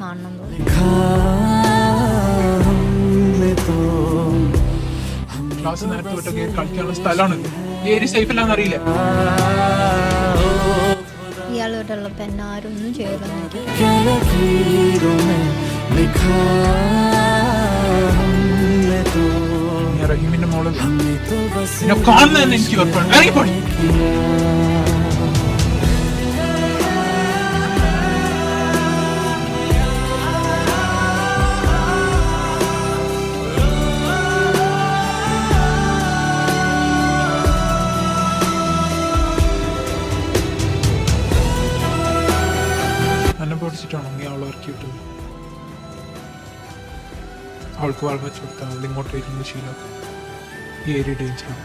കാണണം തോന്നി. ക്ലാസ് നേരത്തെ വിട്ടൊക്കെ കളിക്കാനുള്ള സ്ഥലമാണ്. ഈ ഏരിയ സേഫ് അല്ലാന്ന് അറിയില്ല. ഇയാളോടുള്ളപ്പോൾ എന്നെ ആരും ഒന്നും ചെയ്യില്ലെന്ന് റഹീമിന്റെ മോള് നിന്നെ കാണുന്നതെന്ന് എനിക്ക് ഉറപ്പാണ്. ഇറങ്ങിപ്പോടി. എന്നെ പഠിച്ചിട്ടാണെങ്കിൽ അവളെ ഇറക്കി വിട്ടത്. അവൾക്ക് വെള്ളം വെച്ച് കൊടുത്താൽ അവൾ ഇങ്ങോട്ട് വരുന്ന ശീലം ഈ ഏരിയ ഡേഞ്ചറാണ്.